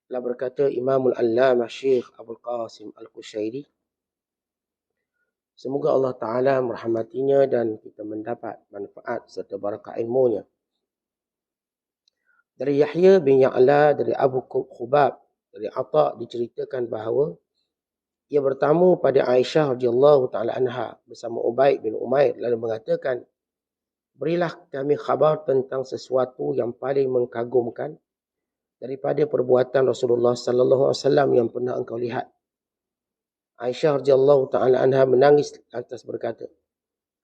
Telah berkata Imamul Allamah Syekh Abdul Qasim Al-Qushairi, semoga Allah Ta'ala merahmatinya dan kita mendapat manfaat serta barakah ilmunya. Dari Yahya bin Ya'la, dari Abu Khubab, dari Atha diceritakan bahawa ia bertamu pada Aisyah radhiyallahu ta'ala anha bersama Ubaid bin Umair lalu mengatakan, berilah kami khabar tentang sesuatu yang paling mengagumkan daripada perbuatan Rasulullah sallallahu alaihi wasallam yang pernah engkau lihat. Aisyah radhiyallahu ta'ala anha menangis lantas berkata,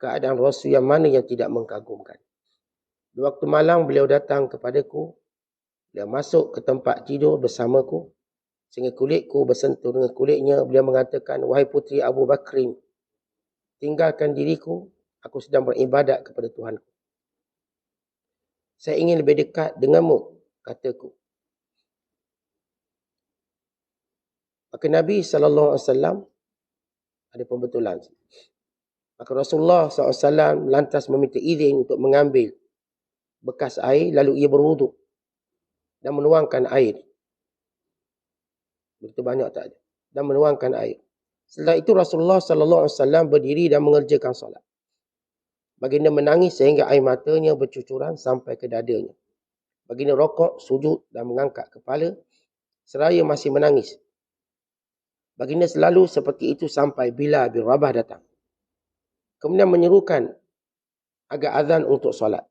keadaan Rasul yang mana yang tidak mengagumkan. Di waktu malam beliau datang kepadaku, beliau masuk ke tempat tidur bersamaku, sehingga kulitku bersentuh dengan kulitnya. Beliau mengatakan, wahai putri Abu Bakrin, tinggalkan diriku, aku sedang beribadat kepada Tuhanku. Saya ingin lebih dekat denganmu, kataku. Maka Nabi SAW ada pembetulan. Maka Rasulullah SAW lantas meminta izin untuk mengambil bekas air, lalu ia berwuduk dan menuangkan air. Begitu banyak tak ada. Dan menuangkan air. Setelah itu Rasulullah SAW berdiri dan mengerjakan solat. Baginda menangis sehingga air matanya bercucuran sampai ke dadanya. Baginda rokok, sujud dan mengangkat kepala seraya masih menangis. Baginda selalu seperti itu sampai Bilal bin Rabah datang. Kemudian menyerukan agar azan untuk solat.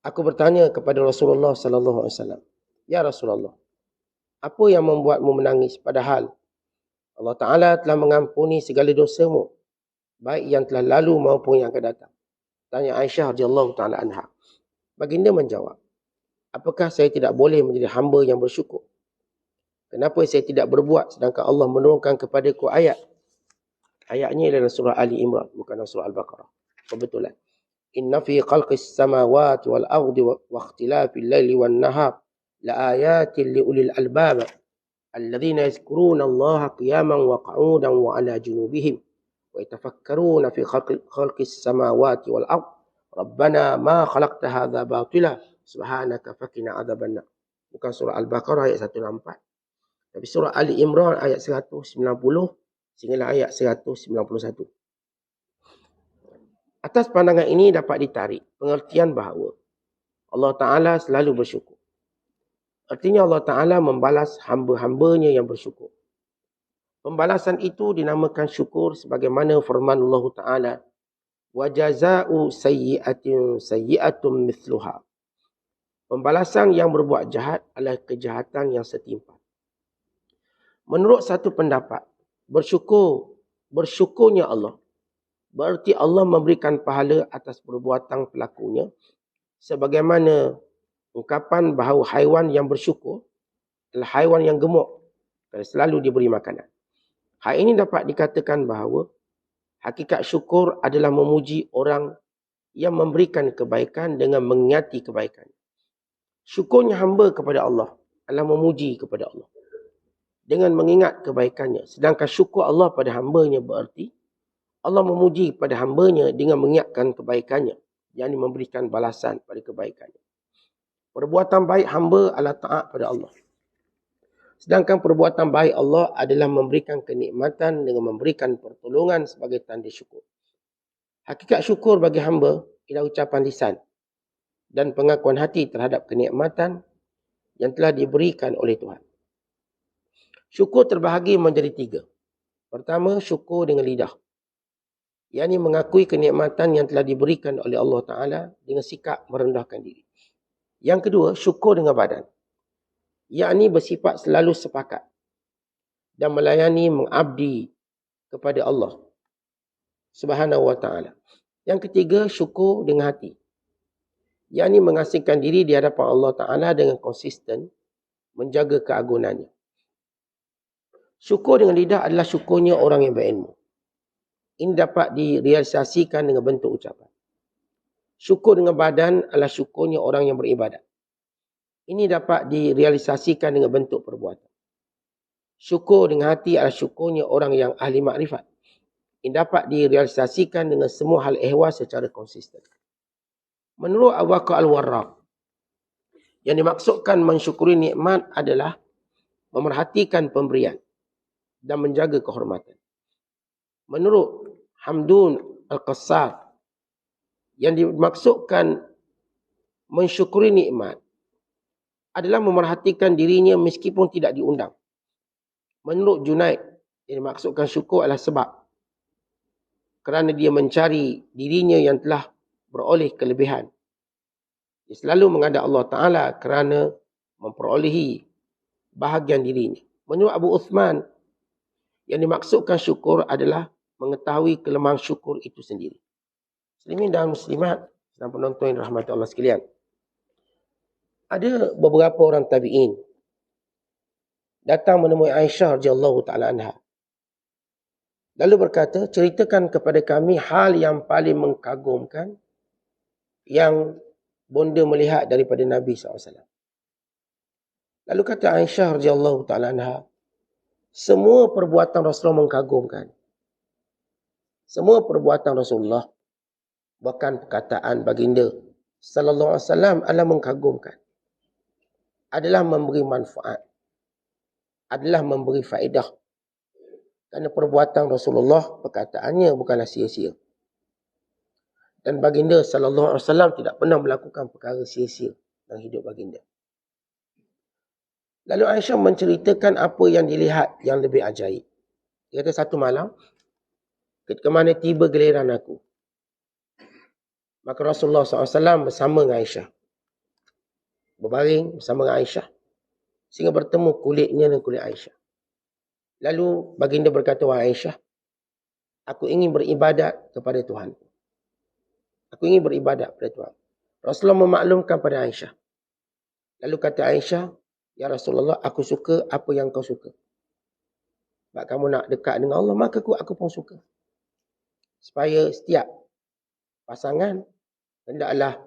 Aku bertanya kepada Rasulullah SAW, ya Rasulullah, apa yang membuatmu menangis padahal Allah Ta'ala telah mengampuni segala dosamu, baik yang telah lalu maupun yang akan datang? Tanya Aisyah radhiyallahu ta'ala anha. Baginda menjawab, apakah saya tidak boleh menjadi hamba yang bersyukur? Kenapa saya tidak berbuat sedangkan Allah menurunkan kepadaku ayat? Ayatnya adalah surah Ali Imran, bukan surah Al-Baqarah. Kebetulan. Inna fi khalqis samawati wal ardi wa ikhtilafil laili wan nahar la ayatin li ulil albab الذين يذكرون الله قياما وقعودا وعلى جنوبهم ويتفكرون في خلق السماوات والأرض ربنا ما خلقت هذا باطلا سبحانك فقنا عذاب النار. Bukan surah Al-Baqarah ayat 164. Tapi surah Ali Imran ayat 190 sehingga ayat 191. Atas pandangan ini dapat ditarik pengertian bahawa Allah Ta'ala selalu bersyukur. Artinya Allah Ta'ala membalas hamba-hambanya yang bersyukur. Pembalasan itu dinamakan syukur sebagaimana firman Allah Ta'ala, وَجَزَاءُ سَيِّئَةٍ سَيِّئَةٌ مِثْلُهَا. Pembalasan yang berbuat jahat adalah kejahatan yang setimpal. Menurut satu pendapat, bersyukurnya Allah berarti Allah memberikan pahala atas perbuatan pelakunya, sebagaimana ungkapan bahawa haiwan yang bersyukur adalah haiwan yang gemuk kerana selalu diberi makanan. Hal ini dapat dikatakan bahawa hakikat syukur adalah memuji orang yang memberikan kebaikan dengan mengingati kebaikan. Syukurnya hamba kepada Allah adalah memuji kepada Allah dengan mengingat kebaikannya. Sedangkan syukur Allah pada hambanya berarti Allah memuji pada hambanya dengan mengingatkan kebaikannya, yakni memberikan balasan pada kebaikannya. Perbuatan baik hamba adalah taat pada Allah. Sedangkan perbuatan baik Allah adalah memberikan kenikmatan dengan memberikan pertolongan sebagai tanda syukur. Hakikat syukur bagi hamba ialah ucapan lisan dan pengakuan hati terhadap kenikmatan yang telah diberikan oleh Tuhan. Syukur terbahagi menjadi 3. Pertama, syukur dengan lidah, yakni mengakui kenikmatan yang telah diberikan oleh Allah Ta'ala dengan sikap merendahkan diri. Yang kedua, syukur dengan badan, yakni bersifat selalu sepakat dan melayani mengabdi kepada Allah Subhanahu wa Ta'ala. Yang ketiga, syukur dengan hati, yakni mengasingkan diri di hadapan Allah Ta'ala dengan konsisten menjaga keagungannya. Syukur dengan lidah adalah syukurnya orang yang berilmu. Ini dapat direalisasikan dengan bentuk ucapan. Syukur dengan badan adalah syukurnya orang yang beribadat. Ini dapat direalisasikan dengan bentuk perbuatan. Syukur dengan hati adalah syukurnya orang yang ahli makrifat. Ini dapat direalisasikan dengan semua hal ehwal secara konsisten. Menurut Abu Bakar Al-Warraq, yang dimaksudkan mensyukuri nikmat adalah memerhatikan pemberian dan menjaga kehormatan. Menurut Hamdun Al-Qassar, yang dimaksudkan mensyukuri nikmat adalah memerhatikan dirinya meskipun tidak diundang. Menurut Junaid, yang dimaksudkan syukur adalah sebab kerana dia mencari dirinya yang telah beroleh kelebihan. Dia selalu menghadap Allah Ta'ala kerana memperolehi bahagian dirinya. Menurut Abu Uthman, yang dimaksudkan syukur adalah mengetahui kelemahan syukur itu sendiri. Muslimin dan muslimat dan penonton yang dirahmati Allah sekalian. Ada beberapa orang tabi'in datang menemui Aisyah radhiyallahu ta'ala anha. Lalu berkata, ceritakan kepada kami hal yang paling mengagumkan yang bonda melihat daripada Nabi SAW. Lalu kata Aisyah radhiyallahu ta'ala anha, semua perbuatan Rasulullah mengagumkan. Semua perbuatan Rasulullah, bahkan perkataan baginda sallallahu alaihi wasallam adalah mengagumkan. Adalah memberi manfaat. Adalah memberi faedah. Kerana perbuatan Rasulullah, perkataannya bukanlah sia-sia. Dan baginda sallallahu alaihi wasallam tidak pernah melakukan perkara sia-sia dalam hidup baginda. Lalu Aisyah menceritakan apa yang dilihat yang lebih ajaib. Dia kata satu malam, ketika mana tiba giliran aku, maka Rasulullah SAW bersama dengan Aisyah. Berbaring bersama dengan Aisyah. Sehingga bertemu kulitnya dengan kulit Aisyah. Lalu baginda berkata, wahai Aisyah, aku ingin beribadat kepada Tuhan. Aku ingin beribadat kepada Tuhan. Rasulullah memaklumkan pada Aisyah. Lalu kata Aisyah, ya Rasulullah, aku suka apa yang kau suka. Sebab kamu nak dekat dengan Allah, maka aku pun suka. Supaya setiap pasangan hendaklah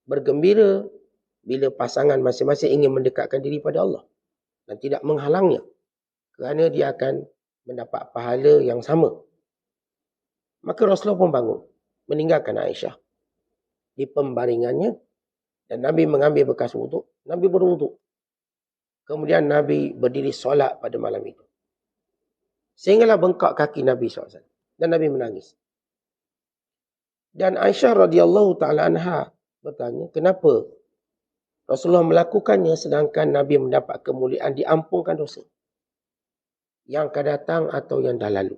bergembira bila pasangan masing-masing ingin mendekatkan diri pada Allah. Dan tidak menghalangnya. Kerana dia akan mendapat pahala yang sama. Maka Rasulullah pun bangun. Meninggalkan Aisyah. Di pembaringannya. Dan Nabi mengambil bekas wuduk. Nabi berwuduk. Kemudian Nabi berdiri solat pada malam itu. Sehinggalah bengkak kaki Nabi SAW. Dan Nabi menangis. Dan Aisyah radhiyallahu ta'ala anha bertanya, kenapa Rasulullah melakukannya sedangkan Nabi mendapat kemuliaan diampunkan dosa yang akan datang atau yang dah lalu.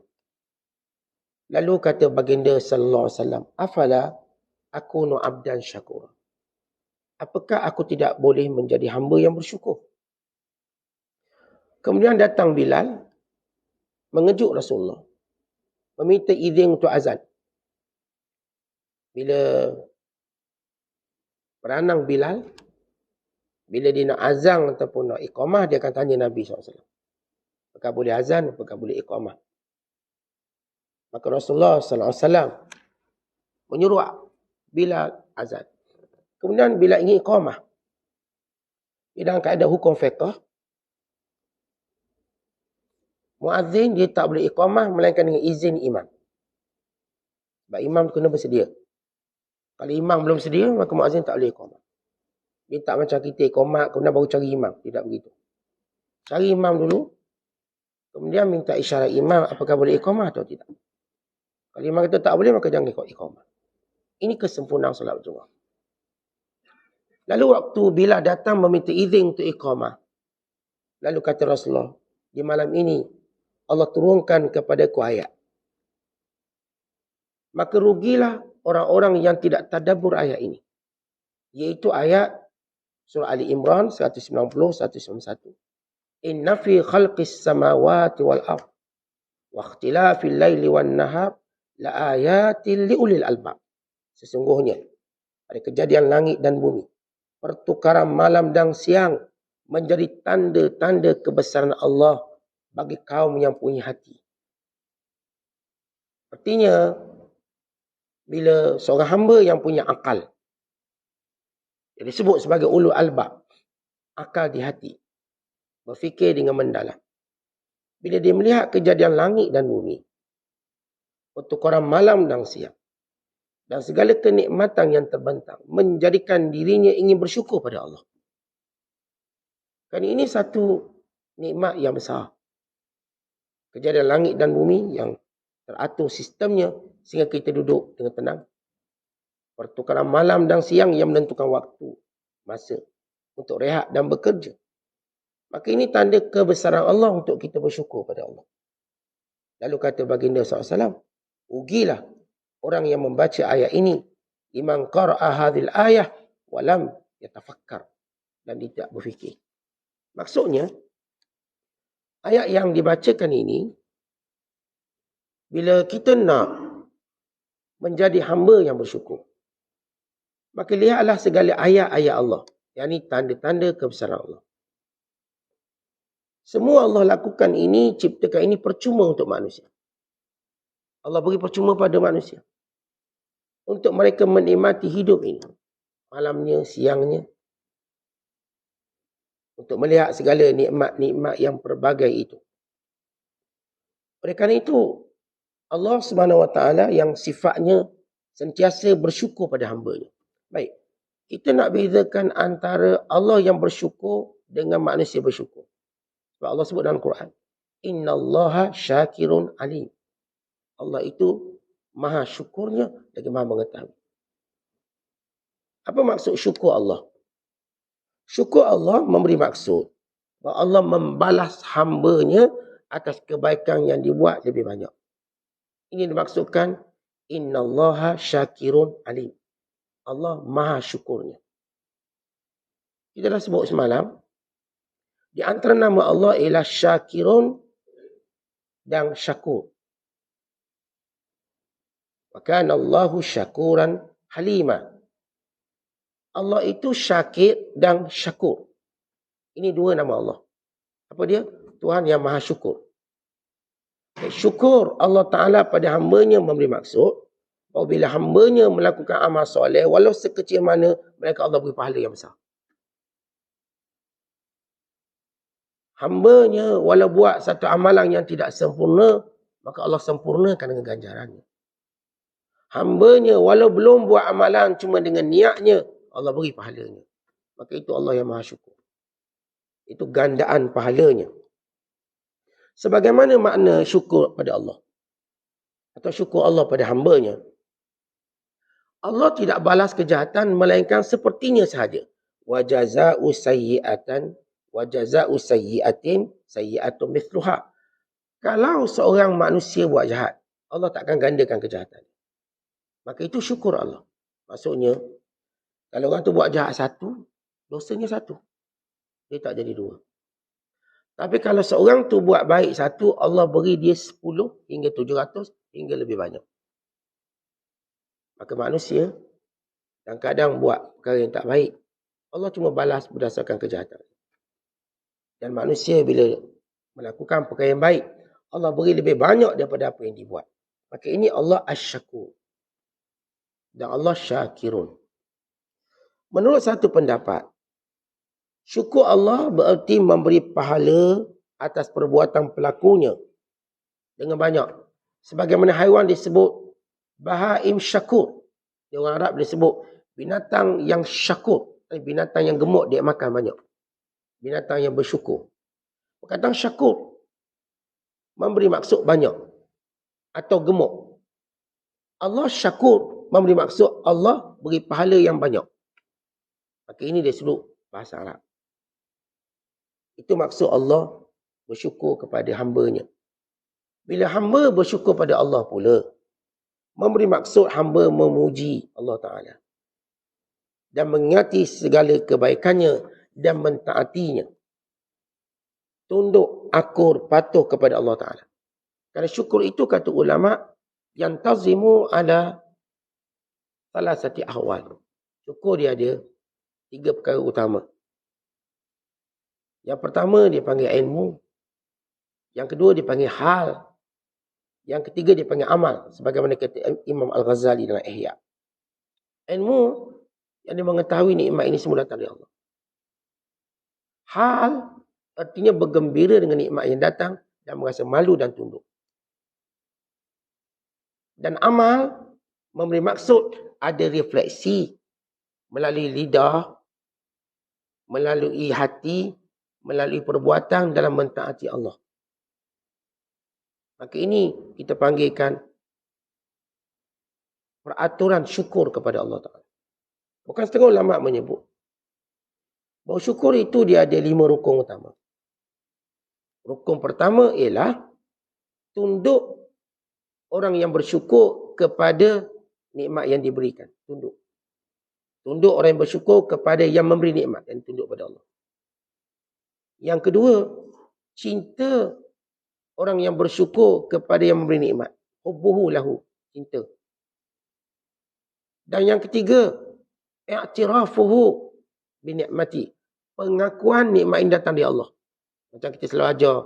Lalu kata baginda sallallahu alaihi wasallam, afala akunu abdan syakura. Apakah aku tidak boleh menjadi hamba yang bersyukur? Kemudian datang Bilal mengejut Rasulullah, meminta izin untuk azan. Bila beranang Bilal, bila dia nak azan ataupun nak iqamah, dia akan tanya Nabi SAW. Apakah boleh azan, apakah boleh iqamah. Maka Rasulullah SAW menyuruh Bilal azan. Kemudian bila ingin iqamah, dalam keadaan hukum fiqh, muazzin dia tak boleh iqamah melainkan dengan izin imam. Sebab imam kena bersedia. Kalau imam belum sedia, maka muazzin tak boleh iqamah. Dia tak macam kita iqamah, kemudian baru cari imam. Tidak begitu. Cari imam dulu, kemudian minta isyarat imam apakah boleh iqamah atau tidak. Kalau imam kata tak boleh, maka jangan ikut iqamah. Ini kesempurnaan solat berjemaah. Lalu waktu bila datang meminta izin untuk iqamah, lalu kata Rasulullah, di malam ini Allah turunkan kepadaku ayat. Maka rugilah orang-orang yang tidak tadabbur ayat ini. Iaitu ayat surah Ali Imran 190-191. Inna fi khalqis samawati wal ardh wa ikhtilafil laili wan nahar la ayatin liulil albab. Sesungguhnya ada kejadian langit dan bumi, pertukaran malam dan siang menjadi tanda-tanda kebesaran Allah bagi kaum yang punya hati. Artinya, bila seorang hamba yang punya akal, dia disebut sebagai ulul albab, akal di hati, berfikir dengan mendalam. Bila dia melihat kejadian langit dan bumi, pertukaran malam dan siang, dan segala kenikmatan yang terbentang, menjadikan dirinya ingin bersyukur pada Allah. Kan ini satu nikmat yang besar. Kejadian langit dan bumi yang teratur sistemnya sehingga kita duduk dengan tenang. Pertukaran malam dan siang yang menentukan waktu, masa untuk rehat dan bekerja. Maka ini tanda kebesaran Allah untuk kita bersyukur pada Allah. Lalu kata baginda SAW, rugilah orang yang membaca ayat ini. Liman qara'a hadhil ayah walam yatafakkar. Dan dia tidak berfikir. Maksudnya, ayat yang dibacakan ini, bila kita nak menjadi hamba yang bersyukur, maka lihatlah segala ayat-ayat Allah. Yang ini tanda-tanda kebesaran Allah. Semua Allah lakukan ini, ciptakan ini percuma untuk manusia. Allah beri percuma pada manusia. Untuk mereka menikmati hidup ini. Malamnya, siangnya. Untuk melihat segala nikmat-nikmat yang pelbagai itu. Oleh kerana itu, Allah SWT yang sifatnya sentiasa bersyukur pada hamba-Nya. Baik, kita nak bezakan antara Allah yang bersyukur dengan manusia bersyukur. Sebab Allah sebut dalam Quran, Innallaha syakirun alim. Allah itu maha syukurnya lagi maha mengetahui. Apa maksud syukur Allah? Syukur Allah memberi maksud bahawa Allah membalas hamba-Nya atas kebaikan yang dibuat lebih banyak. Ini dimaksudkan Innallaha syakirun alim. Allah maha syukurnya. Kita dah sebut semalam, di antara nama Allah ialah Syakirun dan Syakur. Wa kana Allahu syakuran halima. Allah itu Syakir dan Syakur. Ini dua nama Allah. Apa dia? Tuhan yang maha syukur. Syukur Allah Ta'ala pada hamba-Nya memberi maksud bahawa bila hamba-Nya melakukan amal soleh, walau sekecil mana, mereka Allah beri pahala yang besar. Hamba-Nya walau buat satu amalan yang tidak sempurna, maka Allah sempurnakan dengan ganjarannya. Hamba-Nya walau belum buat amalan cuma dengan niatnya, Allah beri pahalanya. Maka itu Allah yang maha syukur. Itu gandaan pahalanya. Sebagaimana makna syukur pada Allah? Atau syukur Allah pada hamba-Nya? Allah tidak balas kejahatan melainkan sepertinya sahaja. Wa jaza'u sayyi'atan wa jaza'u sayyi'atin sayyi'atun mithluha. Kalau seorang manusia buat jahat, Allah takkan gandakan kejahatan. Maka itu syukur Allah. Maksudnya, kalau orang tu buat jahat satu, dosanya satu. Dia tak jadi dua. Tapi kalau seorang tu buat baik satu, Allah beri dia 10 hingga 700 hingga lebih banyak. Maka manusia yang kadang buat perkara yang tak baik, Allah cuma balas berdasarkan kejahatan. Dan manusia bila melakukan perkara yang baik, Allah beri lebih banyak daripada apa yang dibuat. Maka ini Allah Asy-Syakur. Dan Allah Syakirun. Menurut satu pendapat, syukur Allah bererti memberi pahala atas perbuatan pelakunya dengan banyak. Sebagaimana haiwan disebut bahaim syakur. Di orang Arab disebut binatang yang syakur. Binatang yang gemuk dia makan banyak. Binatang yang bersyukur. Perkataan syakur memberi maksud banyak atau gemuk. Allah syakur memberi maksud Allah beri pahala yang banyak. Maka ini dia sebut bahasa Arab. Itu maksud Allah bersyukur kepada hamba-Nya. Bila hamba bersyukur pada Allah pula, memberi maksud hamba memuji Allah Ta'ala. Dan mengingati segala kebaikannya dan mentaatinya. Tunduk, akur, patuh kepada Allah Ta'ala. Kerana syukur itu kata ulama, yang tazimu ala salah satu ahwal. Syukur dia ada 3 perkara utama. Yang pertama dia panggil ilmu. Yang kedua dia panggil hal. Yang ketiga dia panggil amal. Sebagaimana kata Imam Al-Ghazali dalam Ihya. Ilmu yang dia mengetahui nikmat ini semua datang dari Allah. Hal artinya bergembira dengan nikmat yang datang dan merasa malu dan tunduk. Dan amal memberi maksud ada refleksi melalui lidah, melalui hati melalui perbuatan dalam mentaati Allah. Maka ini kita panggilkan peraturan syukur kepada Allah Ta'ala. Bukan setengah ulama menyebut bahawa syukur itu dia ada 5 rukun utama. Rukun pertama ialah tunduk orang yang bersyukur kepada nikmat yang diberikan. Tunduk. Tunduk orang yang bersyukur kepada yang memberi nikmat dan tunduk pada Allah. Yang kedua, cinta orang yang bersyukur kepada yang memberi nikmat. Hubbuhu lahu, cinta. Dan yang ketiga, i'tirafuhu bi ni'mati, pengakuan nikmat yang datang dari Allah. Macam kita selalu ajar,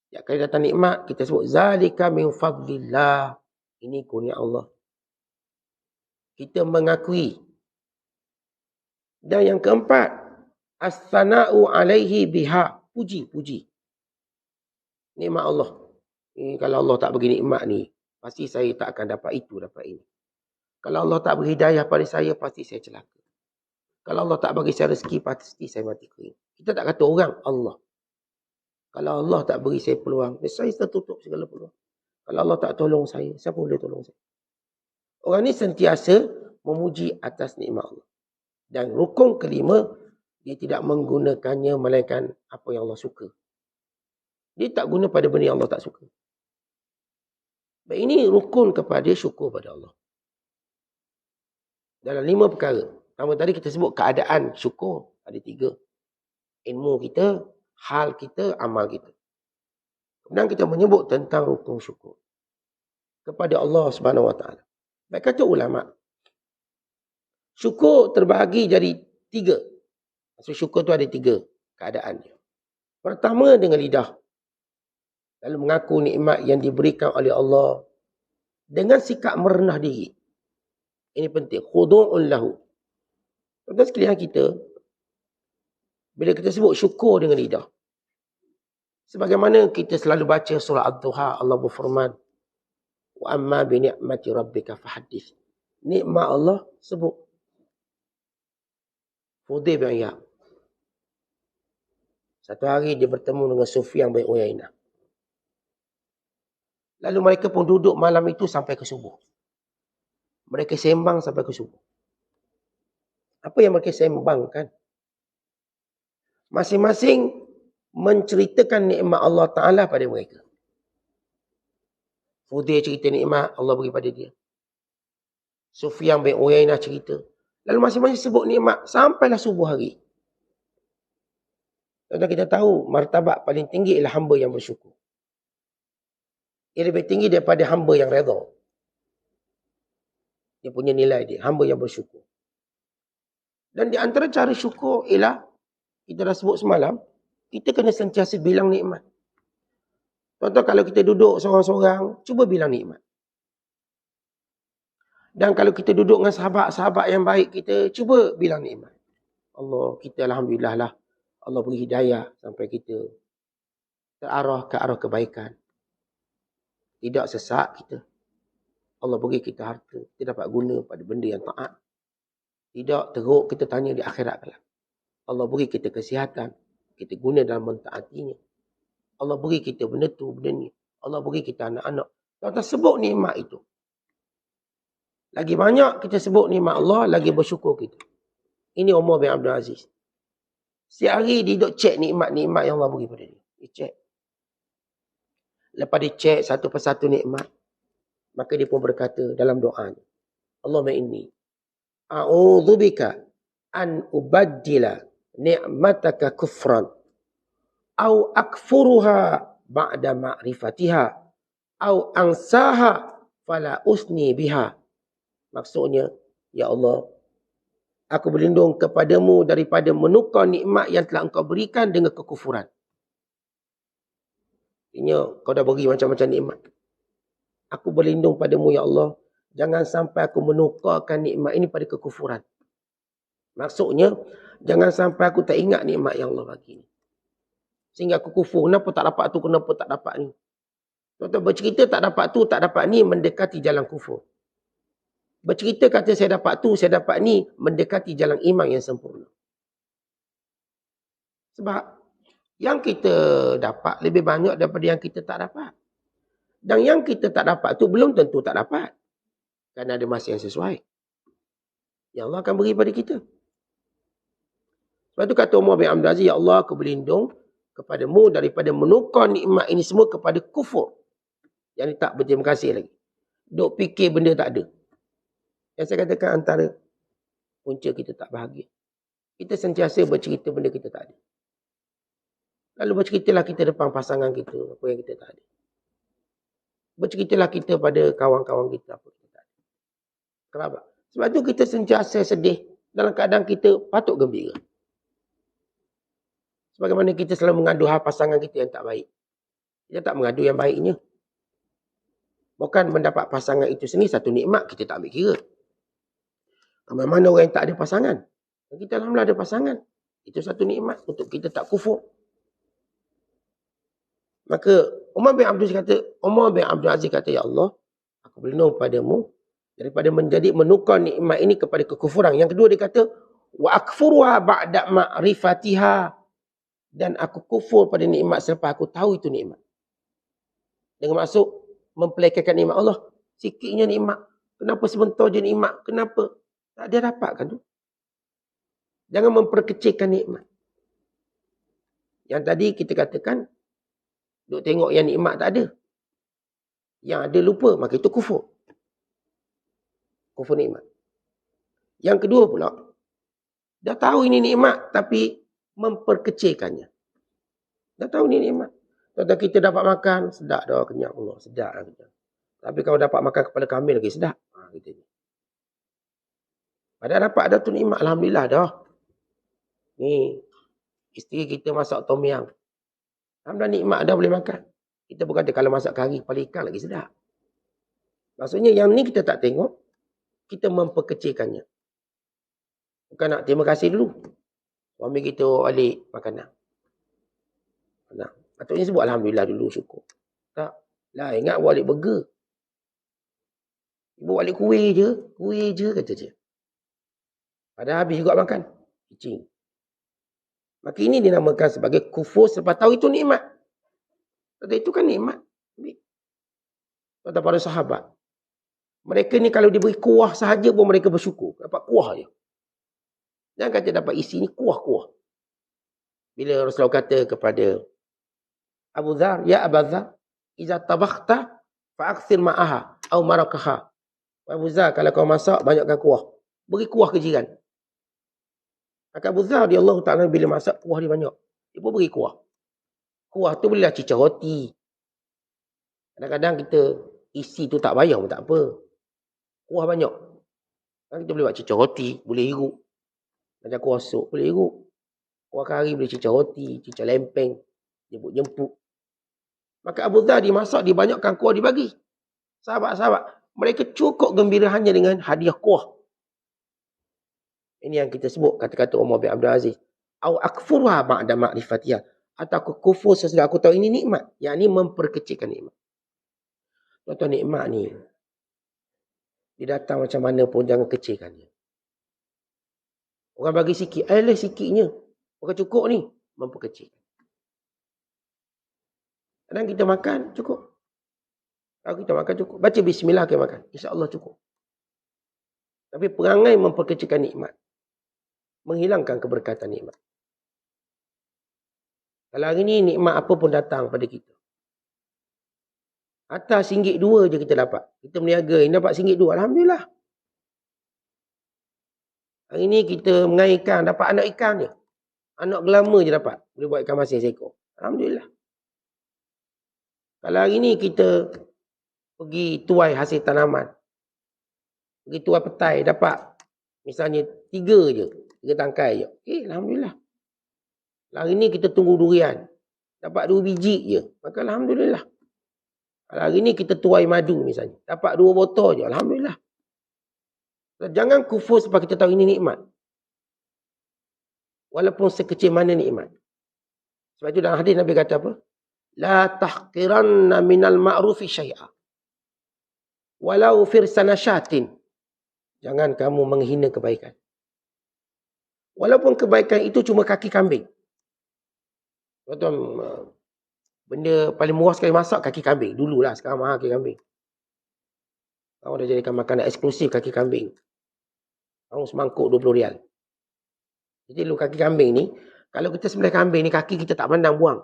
setiap kali datang nikmat, kita sebut zalika min fadlillah. Ini kurnia Allah. Kita mengakui. Dan yang keempat, as-sana'u alaihi biha, puji. Nikmat Allah. Kalau Allah tak bagi nikmat ni, pasti saya tak akan dapat itu, dapat ini. Kalau Allah tak beri hidayah pada saya, pasti saya celaka. Kalau Allah tak bagi saya rezeki, pasti saya mati kering. Kita tak kata orang, Allah. Kalau Allah tak beri saya peluang, saya tertutup segala peluang. Kalau Allah tak tolong saya, siapa boleh tolong saya? Orang ni sentiasa memuji atas nikmat Allah. Dan rukun kelima, dia tidak menggunakannya melainkan apa yang Allah suka. Dia tak guna pada benda yang Allah tak suka. Baik, ini rukun kepada syukur pada Allah. Dalam 5 perkara. Pertama tadi kita sebut keadaan syukur. Ada 3. Ilmu kita, hal kita, amal kita. Kemudian kita menyebut tentang rukun syukur kepada Allah Subhanahu Wa Taala. Baik kata ulama, syukur terbahagi jadi 3. Maksud syukur tu ada 3 keadaannya. Pertama dengan lidah. Lalu mengaku nikmat yang diberikan oleh Allah dengan sikap merendah diri. Ini penting. Khudu'un lahu. Tuan-tuan sekalian kita, bila kita sebut syukur dengan lidah, sebagaimana kita selalu baca surah Ad-Duha, Allah berfirman, wa amma bi ni'mati rabbika fahaddits. Nikmat Allah sebut. Fudail bin Iyad. Satu hari dia bertemu dengan Sufyan bin Uyainah. Lalu mereka pun duduk malam itu sampai ke subuh. Mereka sembang sampai ke subuh. Apa yang mereka sembangkan? Masing-masing menceritakan nikmat Allah Ta'ala pada mereka. Fudail cerita nikmat Allah beri pada dia. Sufyan bin Uyainah cerita. Lalu masing-masing sebut nikmat sampailah subuh hari. Kerana kita tahu martabat paling tinggi ialah hamba yang bersyukur. Ia lebih tinggi daripada hamba yang redha. Dia punya nilai dia, hamba yang bersyukur. Dan di antara cara syukur ialah, kita dah sebut semalam, kita kena sentiasa bilang nikmat. Contoh kalau kita duduk seorang-seorang, cuba bilang nikmat. Dan kalau kita duduk dengan sahabat-sahabat yang baik kita, cuba bilang nikmat. Allah, kita alhamdulillah lah, Allah beri hidayah sampai kita terarah ke arah kebaikan. Tidak sesat kita. Allah beri kita harta, kita dapat guna pada benda yang taat. Tidak teruk kita tanya di akhirat kelak. Allah beri kita kesihatan, kita guna dalam mentaatinya. Allah beri kita benda tu, benda ni. Allah beri kita anak-anak. Kita sebut nikmat itu. Lagi banyak kita sebut nikmat Allah, lagi bersyukur kita. Ini Umar bin Abdul Aziz. Setiap hari dia duduk cek nikmat-nikmat yang Allah beri pada dia. Dia cek. Lepas dia cek satu persatu nikmat, maka dia pun berkata dalam doa, Allahumma inni a'udzubika an ubaddila ni'mataka kufran au akfuruha ba'da ma'rifatiha au ansaha fala usni biha. Maksudnya, ya Allah, aku berlindung kepadamu daripada menukar nikmat yang telah engkau berikan dengan kekufuran. Ini kau dah beri macam-macam nikmat. Aku berlindung padamu, ya Allah. Jangan sampai aku menukarkan nikmat ini pada kekufuran. Maksudnya, jangan sampai aku tak ingat nikmat yang Allah bagi ni. Sehingga aku kufur. Kenapa tak dapat tu, kenapa tak dapat ni. Tuan-tuan bercerita tak dapat tu, tak dapat ni, mendekati jalan kufur. Bercerita kata saya dapat tu, saya dapat ni, mendekati jalan iman yang sempurna. Sebab Yang kita dapat lebih banyak daripada yang kita tak dapat. Dan yang kita tak dapat tu belum tentu tak dapat. Kerana ada masa yang sesuai. Yang Allah akan beri pada kita. Sebab tu kata Umar bin Abdul Aziz, ya Allah, aku berlindung kepadamu daripada menukar nikmat ini semua kepada kufur. Yang tak berterima kasih lagi. Duk fikir benda tak ada. Yang saya katakan antara punca kita tak bahagia. Kita sentiasa bercerita benda kita tak ada. Lalu berceritalah kita depan pasangan kita, apa yang kita tak ada. Berceritalah kita pada kawan-kawan kita, apa yang kita tak ada. Kenapa? Sebab tu kita sentiasa sedih dalam keadaan kita patut gembira. Sebagaimana kita selalu mengadu hal pasangan kita yang tak baik. Kita tak mengadu yang baiknya. Bukan mendapat pasangan itu sendiri satu nikmat, kita tak ambil kira. Mana orang yang tak ada pasangan. Kita alhamdulillah ada pasangan. Itu satu nikmat untuk kita tak kufur. Maka Umar bin Abdul Aziz kata, ya Allah, aku berlindung padamu daripada menukar nikmat ini kepada kekufuran. Yang kedua dia kata, wa akfuruha ba'da ma'rifatiha, dan aku kufur pada nikmat selepas aku tahu itu nikmat. Dengan maksud mempelekehkan nikmat Allah. Sikitnya nikmat. Kenapa sebentar je nikmat? Kenapa? Tak dia dapatkan tu. Jangan memperkecilkan nikmat. Yang tadi kita katakan, duk tengok yang nikmat tak ada. Yang ada lupa, maka itu kufur. Kufur nikmat. Yang kedua pula, dah tahu ini nikmat, tapi memperkecilkannya. Dah tahu ini nikmat. Kalau kita dapat makan, sedap dah, kenyang Allah, sedap dah kenyang. Tapi kalau dapat makan kepala kambing lagi sedap. Gitu. Padahal dapat dah tu nikmat, alhamdulillah dah. Ni, isteri kita masak tom yam. Alhamdulillah nikmat dah boleh makan. Kita berkata kalau masak kari kepala ikan lagi sedap. Maksudnya yang ni kita tak tengok, kita memperkecilkannya. Bukan nak terima kasih dulu. Suami kita balik makanan. Nah, patutnya sebut alhamdulillah dulu, syukur. Tak. Lah ingat balik burger. Ibu balik kuih je kata je. Padahal habis juga makan. Cicing. Maka ini dinamakan sebagai kufur selepas tahu itu nikmat. Kata itu kan nikmat. Kata para sahabat. Mereka ni kalau diberi kuah sahaja pun mereka bersyukur. Dapat kuah je. Jangan kata dapat isi ni kuah-kuah. Bila Rasulullah kata kepada Abu Dhar, ya Abu Dhar, iza tabakhta fa'akthir ma'aha au marakaha. Abu Dhar, kalau kau masak, banyakkan kuah. Beri kuah ke jiran. Maka Abu Dhar, Allah Ta'ala bila masak, kuah dia banyak. Dia pun beri kuah. Kuah tu bolehlah cicah roti. Kadang-kadang kita isi tu tak bayar pun tak apa. Kuah banyak. Kita boleh buat cicah roti, boleh hiruk. Macam kuah sup, boleh hiruk. Kuah kari boleh cicah roti, cicah lempeng, jemput-jemput. Maka Abu Dhar dimasak, dibanyakkan kuah dibagi. Sahabat-sahabat, mereka cukup gembira hanya dengan hadiah kuah. Ini yang kita sebut kata-kata Umar bin Abdul Aziz. Au akfurha ba'da ma'rifatiha. Atau aku kufur sesudah aku tahu ini nikmat. Yang ini memperkecilkan nikmat. Tuan-tuan, nikmat ni, dia datang macam mana pun jangan kecilkannya. Orang bagi sikit, sikitnya. Bukan cukup ni, memperkecilkan. Kadang kita makan, cukup. Kalau kita makan, cukup. Baca bismillah kita makan. InsyaAllah cukup. Tapi perangai memperkecilkan nikmat. Menghilangkan keberkatan nikmat. Kalau hari ni nikmat apa pun datang pada kita. Atas RM1.2 je kita dapat. Kita meniaga, ini dapat RM1.2. Alhamdulillah. Hari ni kita mengair ikan, dapat anak ikan je. Anak gelama je dapat. Boleh buat ikan masin seekor. Alhamdulillah. Kalau hari ni kita pergi tuai hasil tanaman. Pergi tuai petai, dapat misalnya 3 je. 3 tangkai je. Alhamdulillah. Hari ni kita tunggu durian. Dapat 2 biji je. Maka alhamdulillah. Hari ni kita tuai madu misalnya. Dapat 2 botol je. Alhamdulillah. Jangan kufur sebab kita tahu ini nikmat. Walaupun sekecil mana nikmat. Sebab itu dalam hadis Nabi kata apa? La tahqiranna minal ma'rufi syai'a. Walau firsana syatin. Jangan kamu menghina kebaikan. Walaupun kebaikan itu cuma kaki kambing. Tuan-tuan, benda paling murah sekali masak kaki kambing. Dululah, sekarang mahal kaki kambing. Orang dah jadikan makanan eksklusif kaki kambing. Orang semangkuk RM20. Jadi lu kaki kambing ni, kalau kita sembelih kambing ni, kaki kita tak pandang, buang.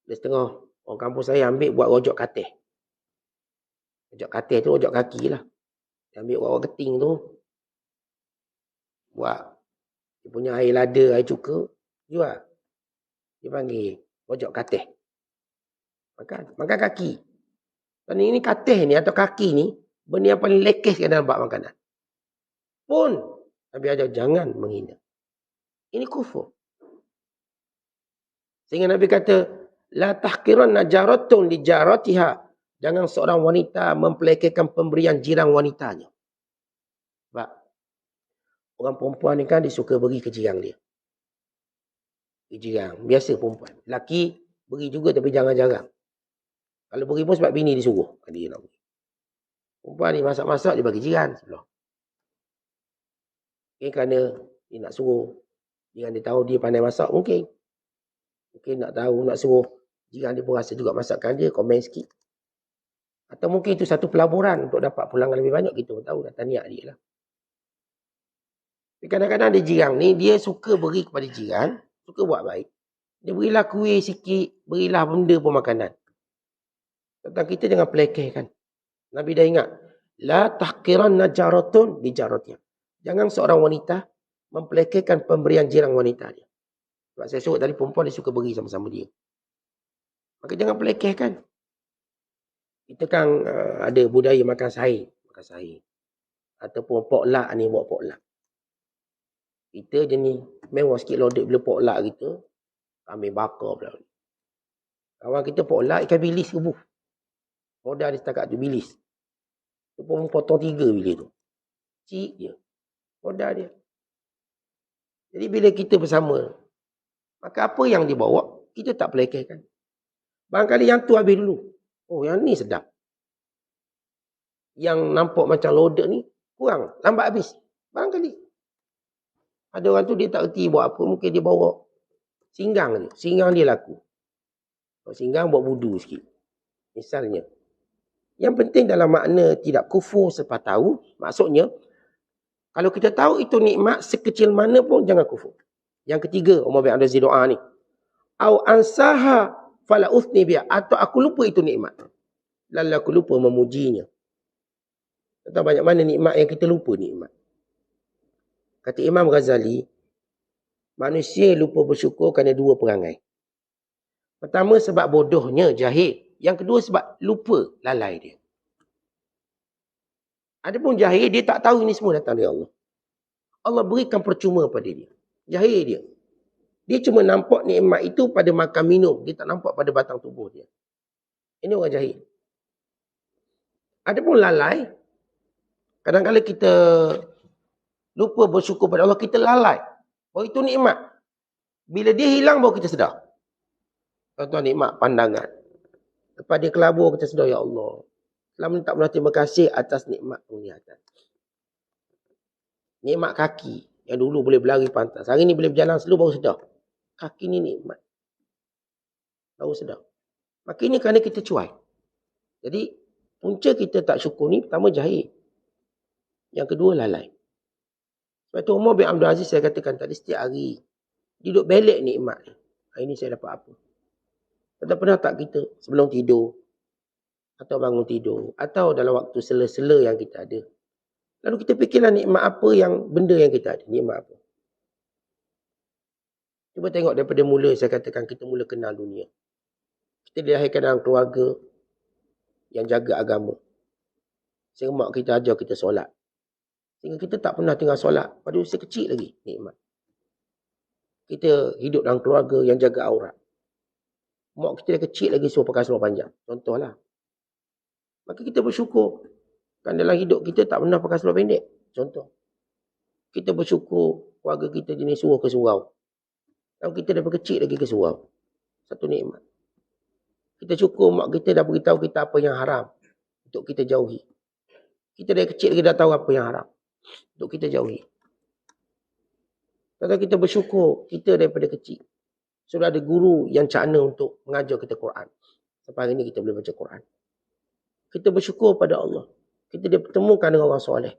Dia setengah orang kampung saya ambil buat rojok katih. Rojok katih tu rojok kaki lah. Dia ambil orang keting tu, buat dia punya air lada, air cuka, jual. Dia panggil rojok katih. Makan kaki. Dan ini katih ni atau kaki ni, benda yang paling lekeh sekali dalam bab makanan. Pun Nabi ajar jangan menghina. Ini kufur. Sehingga Nabi kata, la tahqiranna jaratun li jaratiha. Jangan seorang wanita mempelekehkan pemberian jiran wanitanya. Sebab orang perempuan ni kan dia suka beri ke jiran dia. Ke jiran. Biasa perempuan. Laki beri juga tapi jangan-jarang. Kalau beri pun sebab bini disuruh. Dia nak beri. Perempuan ni masak-masak dia bagi jiran sebelah. Mungkin kerana dia nak suruh. Jiran dia tahu dia pandai masak mungkin. Mungkin nak tahu, nak suruh. Jiran dia pun rasa juga masakan dia, komen sikit. Atau mungkin itu satu pelaburan untuk dapat pulangan lebih banyak. Kita pun tahu dah tahniah dia lah. Tapi kadang-kadang ada jiran ni, dia suka beri kepada jiran, suka buat baik. Dia berilah kuih sikit, berilah benda pemakanan. Tentang kita jangan pelekehkan. Nabi dah ingat. La tahqiranna jaratun bi jaratnya. Jangan seorang wanita mempelekehkan pemberian jiran wanita dia. Sebab saya sebut tadi perempuan dia suka beri sama-sama dia. Maka jangan pelekehkan. Kita kan ada budaya makan sahih. Ataupun potluck ni buat potluck. Kita jenis mewah sikit loaded bila potluck kita. Ambil bakar pula. Kawan kita potluck ikan bilis rebus. Modal dia setakat tu bilis. Tu pun potong 3 bilis tu. Cik je. Modal dia. Jadi bila kita bersama, maka apa yang dibawa, kita tak pelekehkan. Barangkali yang tu habis dulu. Oh, yang ni sedap. Yang nampak macam loaded ni, kurang. Lambat habis. Barangkali. Ada orang tu dia tak erti buat apa. Mungkin dia bawa singgang je. Singgang dia laku. Kalau singgang buat budu sikit. Misalnya. Yang penting dalam makna tidak kufur sebab tahu. Maksudnya, kalau kita tahu itu nikmat sekecil mana pun jangan kufur. Yang ketiga, Umar bin Abdul Aziz doa ni. Au ansaha fala uthni biha. Atau aku lupa itu nikmat. Lalu aku lupa memujinya. Tahu banyak mana nikmat yang kita lupa nikmat. Kata Imam Ghazali, manusia lupa bersyukur kerana 2 perangai. Pertama sebab bodohnya, jahil. Yang kedua sebab lupa, lalai dia. Adapun jahil, dia tak tahu ini semua datang dari Allah. Allah berikan percuma pada dia. Jahil dia. Dia cuma nampak nikmat itu pada makan minum. Dia tak nampak pada batang tubuh dia. Ini orang jahil. Adapun lalai, kadang-kadang kita lupa bersyukur pada Allah, kita lalai. Bahawa itu nikmat. Bila dia hilang, baru kita sedar. Tuan-tuan, nikmat pandangan. Lepas dia kelabur, kita sedar, ya Allah. Selama ni tak pernah terima kasih atas nikmat penglihatan. Nikmat kaki. Yang dulu boleh berlari pantas. Hari ni boleh berjalan slow, baru sedar. Kaki ni nikmat. Baru sedar. Maka ini kerana kita cuai. Jadi, punca kita tak syukur ni, pertama jahil. Yang kedua, lalai. Sebab tu Umar bin Abdul Aziz saya katakan tadi, setiap hari, dia duduk belik nikmat ni. Hari ni saya dapat apa? Pernah tak kita sebelum tidur, atau bangun tidur, atau dalam waktu sela-sela yang kita ada. Lalu kita fikirlah nikmat apa yang, benda yang kita ada. Nikmat apa? Cuba tengok daripada mula, saya katakan kita mula kenal dunia. Kita dilahirkan dalam keluarga yang jaga agama. Sehingga mak kita ajar kita solat. Sehingga kita tak pernah tinggal solat. Pada usia kecil lagi, nikmat. Kita hidup dalam keluarga yang jaga aurat. Mak kita dah kecil lagi suruh pakai seluar panjang. Contohlah. Maka kita bersyukur. Kan dalam hidup kita tak pernah pakai seluar pendek. Contoh. Kita bersyukur keluarga kita jenis suruh ke surau. Kalau kita dah kecil lagi ke surau. Satu nikmat. Kita syukur mak kita dah beritahu kita apa yang haram. Untuk kita jauhi. Kita dari kecil lagi dah tahu apa yang haram. Untuk kita jauhi. Kalau kita bersyukur, kita daripada kecil sudah ada guru yang cakna untuk mengajar kita Quran. Sampai hari ini kita boleh baca Quran. Kita bersyukur pada Allah. Kita dipertemukan dengan orang soleh.